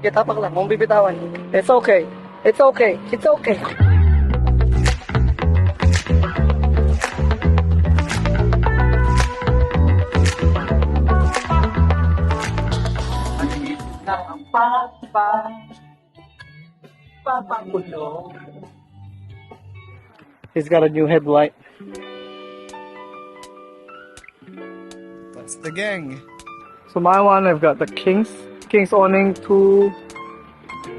Sige, tapak lang. Mong bibitawan. It's okay. It's okay. It's okay. He's got a new headlight. That's the gang. So my one, I've got the King's awning 2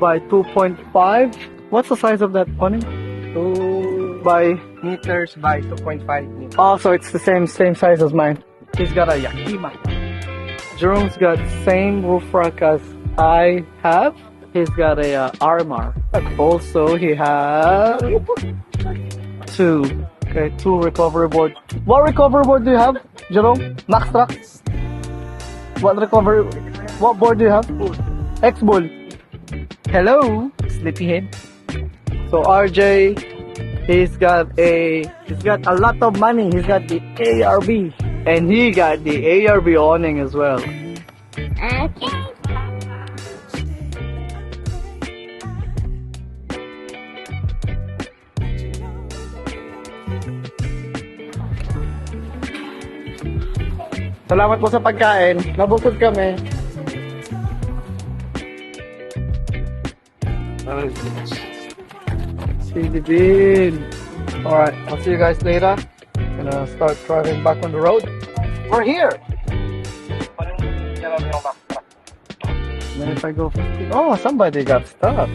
by 2.5. What's the size of that awning? 2 by Meters by 2.5 meters. Oh, so it's the same size as mine. He's got a Yakima. Jerome's got same roof rack as I have. He's got a Armor. Also, he has two recovery board. What recovery board do you have, Jerome? Max Track? What board do you have? X-Bull. Hello, sleepyhead. So RJ, he's got a lot of money. He's got the ARB, and he got the ARB awning as well. Salamat po sa pagkain. Nabusog kami. See the bean. Alright, I'll see you guys later. Gonna start driving back on the road. We're here! And then if I go 50, oh, somebody got stuck.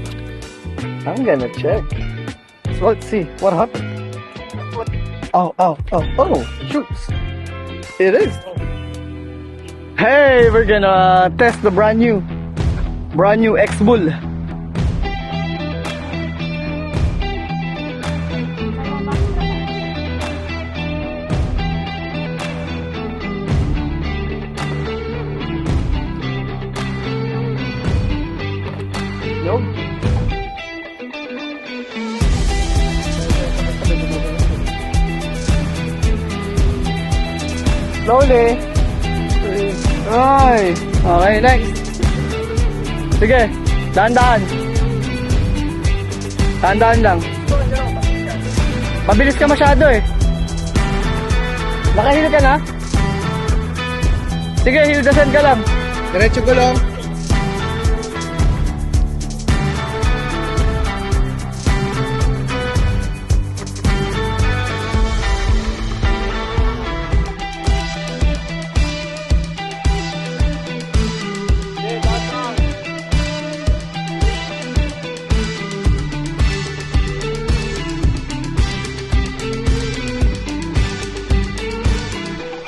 I'm gonna check. So let's see what happened. Oh, shoots. It is. Hey, we're gonna test the brand new X-Bull. Nope. Slowly. Ay, okay, next. Sige, dahan-dahan. Dahan-dahan lang. Mabilis ka masyado eh. Nakahil ka na? Sige, hill descent ka lang. Diretso ko lang.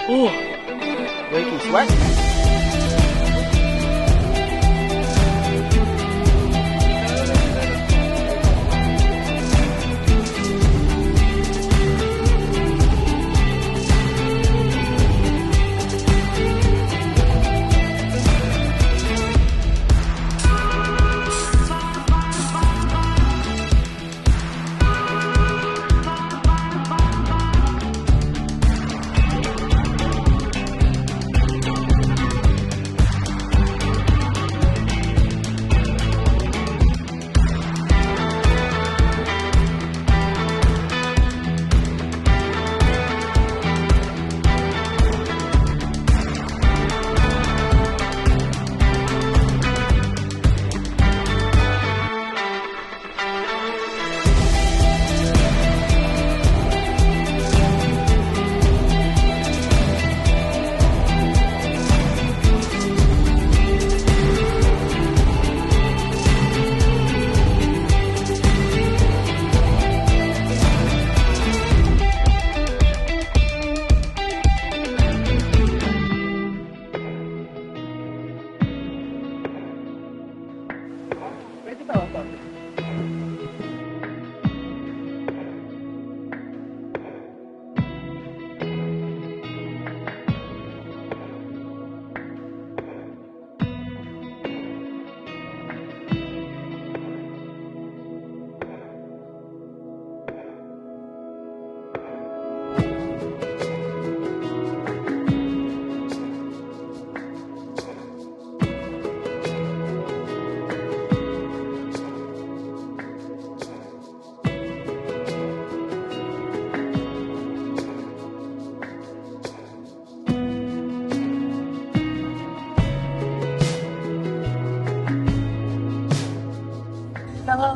Ooh, breaking sweat.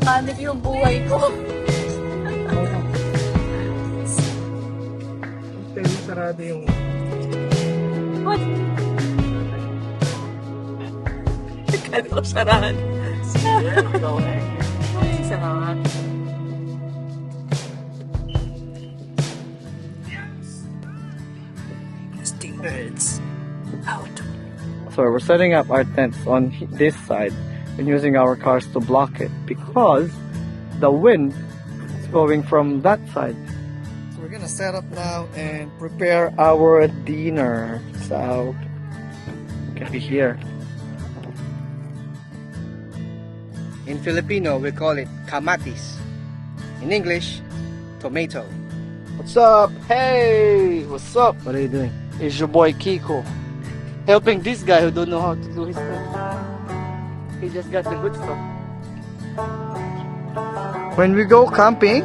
Nanganib yung buhay ko. Pero sarado yung... What? Kala ko sarahan. Ay, sarahan. Stingers. Out. So we're setting up our tents on this side and using our cars to block it because the wind is going from that side. So we're gonna set up now and prepare our dinner. So it can be here. In Filipino, we call it kamatis. In English, tomato. What's up? Hey, what's up? What are you doing? It's your boy Kiko, helping this guy who don't know how to do his thing. He just got the good stuff. When we go camping,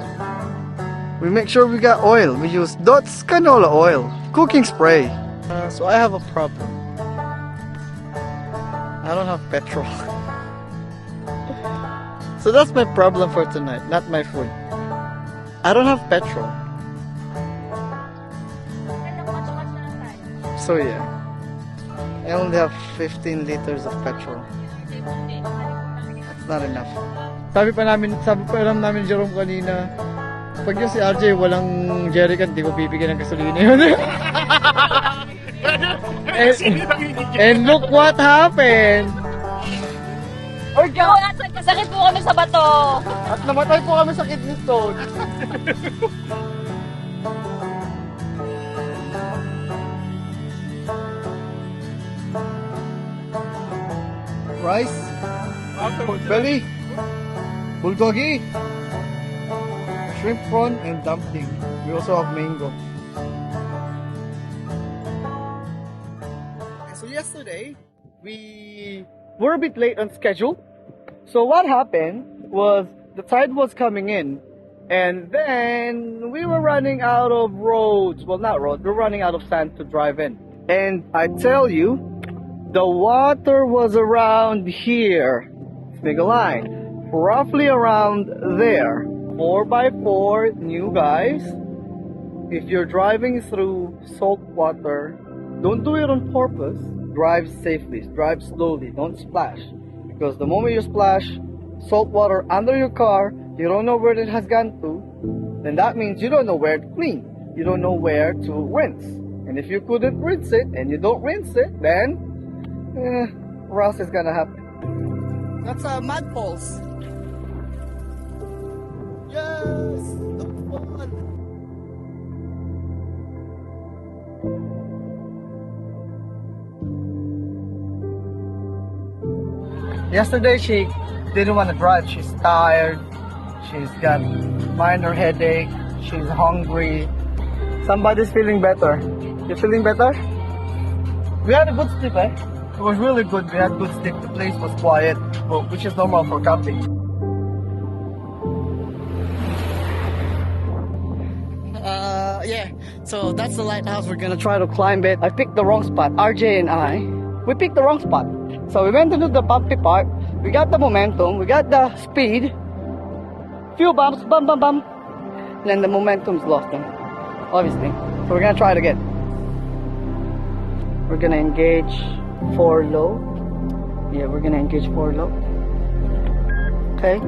we make sure we got oil. We use Dot's canola oil, cooking spray. So I have a problem. I don't have petrol. So that's my problem for tonight, not my food. I don't have petrol. So yeah, I only have 15 liters of petrol. That's not enough. Sabi pa namin Jerome kanina, pag yung si RJ walang jerrycan, di ko bibigyan ng gasolina yun. and look what happened! Kasakit po kami sa bato. At namatay po kami sa kidney stone. Rice, pork belly, bulgogi, shrimp prawn, and dumpling. We also have mango. So yesterday, we were a bit late on schedule. So what happened was the tide was coming in, and then we were running out of roads. Well, not roads. We're running out of sand to drive in. And I tell you, the water was around here. Let's make a line. Roughly around there. 4x4, new guys. If you're driving through salt water, don't do it on purpose. Drive safely. Drive slowly. Don't splash. Because the moment you splash salt water under your car, you don't know where it has gone to, then that means you don't know where to clean. You don't know where to rinse. And if you couldn't rinse it and you don't rinse it, then rust is gonna happen. That's Mad Falls. Yes! The fun! Yesterday she didn't want to drive. She's tired. She's got minor headache. She's hungry. Somebody's feeling better. You feeling better? We had a good sleep, eh? It was really good. We had good sleep. The place was quiet, which is normal for camping. Yeah. So that's the lighthouse. We're gonna try to climb it. I picked the wrong spot. RJ and I, we picked the wrong spot. So we went to do the bumpy part. We got the momentum. We got the speed. Few bumps, bump, bump, bump. And then the momentum's lost, obviously. So we're gonna try it again. We're gonna engage 4 low. Yeah, we're gonna engage 4 low. Okay.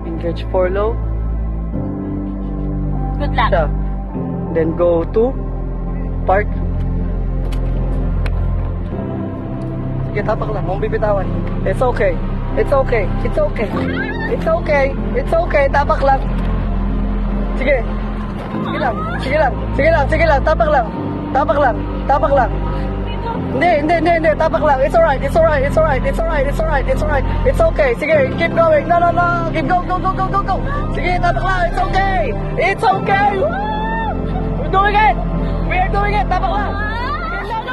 Engage 4 low. Good luck. Yeah. Then go to park. Sige, tapak lang. Huwag bibitawan. It's okay. It's okay. It's okay. It's okay. It's okay. Tapak lang. Sige. Sige lang. Sige lang. Sige lang. Sige lang. Tapak lang. Tapak lang. Tapak lang. Hindi. Tapak lang. It's alright. It's alright. It's alright. It's alright. It's alright. It's alright. It's okay. Sige. Keep going. No. Keep go. Go. Sige. Tapak lang. It's okay. It's okay. Woo! We're doing it. We are doing it. Tapak lang.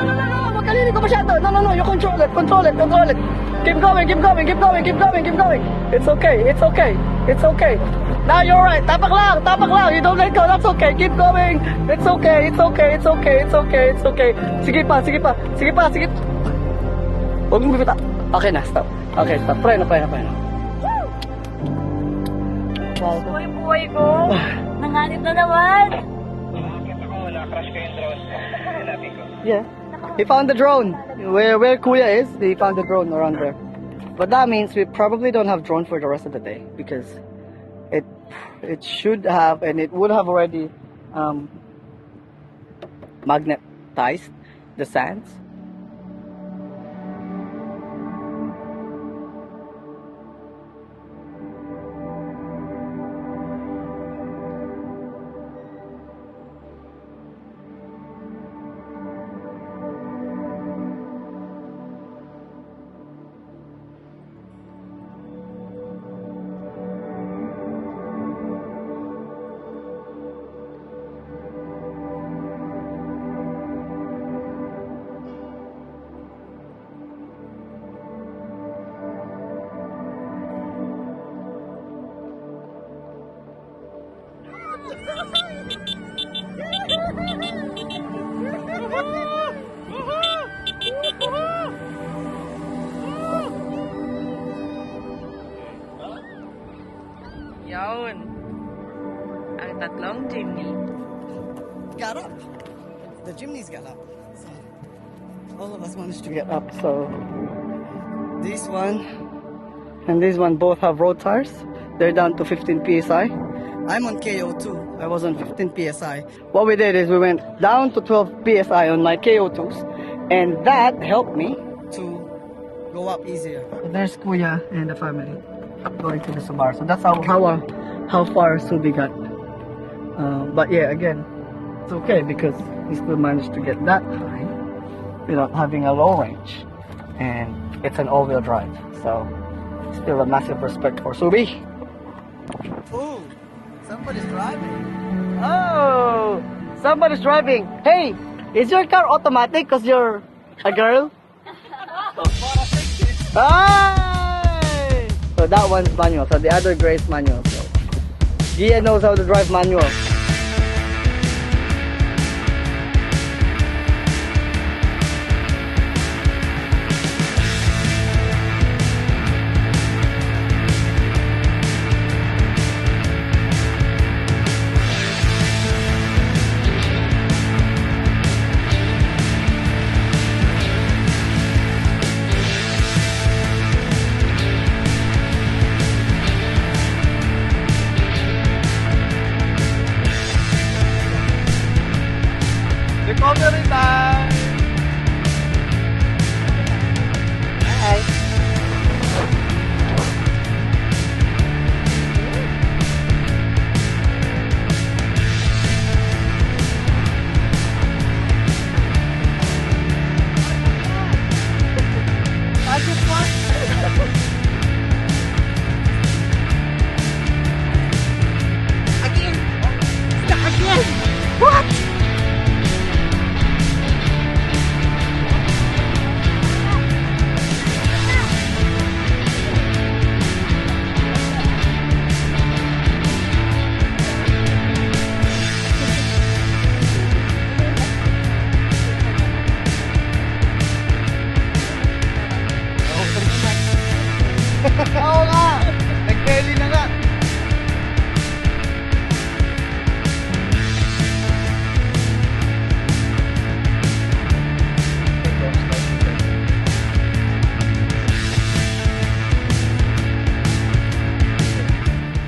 No. Kalili ko masyado. No. You control it. Keep going. It's okay. Now you're right. Tapak lang. You don't let go. That's okay. Keep going. It's okay. Sige pa. Huwag mong bibita. Okay na, stop. Okay, stop. Preno. Uy, buhay ko. Nanganib na naman. Yeah. He found the drone. Where Kuya is, he found the drone around there. But that means we probably don't have drone for the rest of the day because it should have and it would have already magnetized the sands. Yun. Ang tatlong Jimny. Got up. The Jimny's got up. So all of us managed to get up. So this one and this one both have road tires. They're down to 15 psi. I'm on KO2. I was on 15 psi. What we did is we went down to 12 psi on my KO2s, and that helped me to go up easier. There's Kuya and the family going to the Subaru. So that's how far Subi got. But yeah, again, it's okay because he still managed to get that high without having a low range, and it's an all-wheel drive. So still a massive respect for Subi. Oh, somebody's driving. Oh, somebody's driving. Hey, is your car automatic because you're a girl? Hey! So that one's manual. So the other gray is manual. So Gia knows how to drive manual. Recovery time! Hi! Again! Again! What? Oo nga! Nag-belly na nga!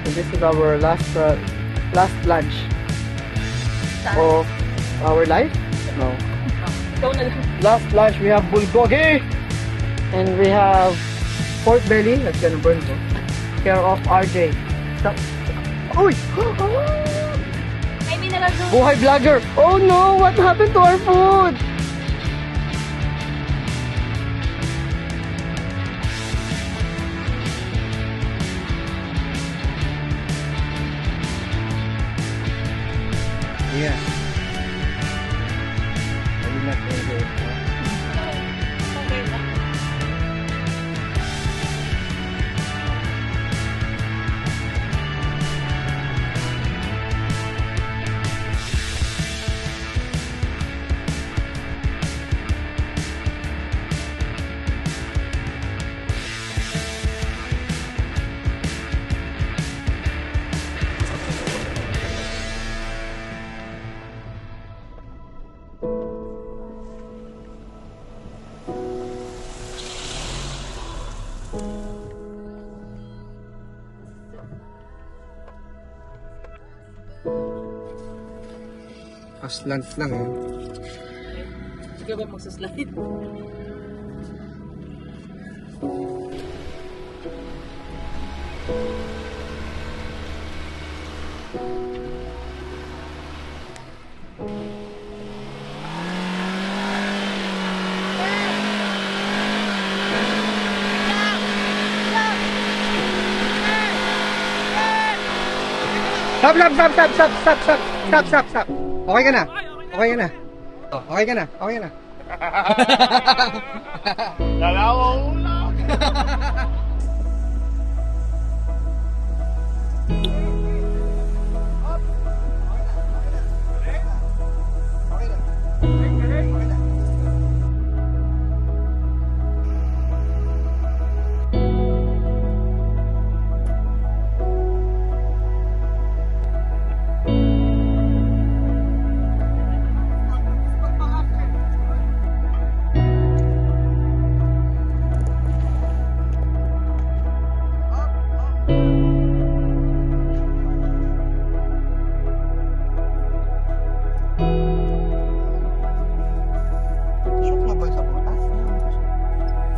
So this is our last lunch of our life? No. Ikaw na lang. Last lunch we have bulgogi and we have pork belly. That's gonna burn po. Care of RJ. Stop. Uy! May mineral doon. Buhay vlogger! Oh no! What happened to our food? Yeah. Are you not going to go? Okay na. Aslant lang eh. Sige ba magsaslide? Stop, stop, stop, stop, stop, stop, stop, stop, stop, stop. Okay ka na? Okay ka na? Okay ka na? Okay ka na? Dalawang ulam!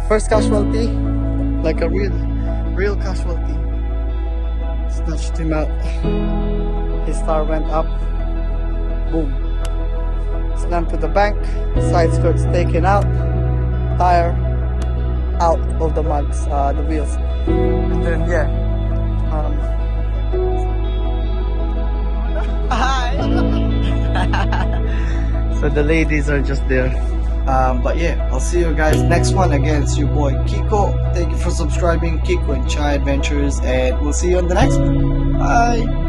First casualty, like a real casualty. Snatched him out. His tire went up. Boom. Slammed to the bank. Side skirts taken out. Tire out of the mugs, the wheels. And then yeah. So the ladies are just there. But yeah, I'll see you guys next one. Again, it's your boy Kiko. Thank you for subscribing, Kiko and Chai Adventures, and we'll see you on the next one. Bye.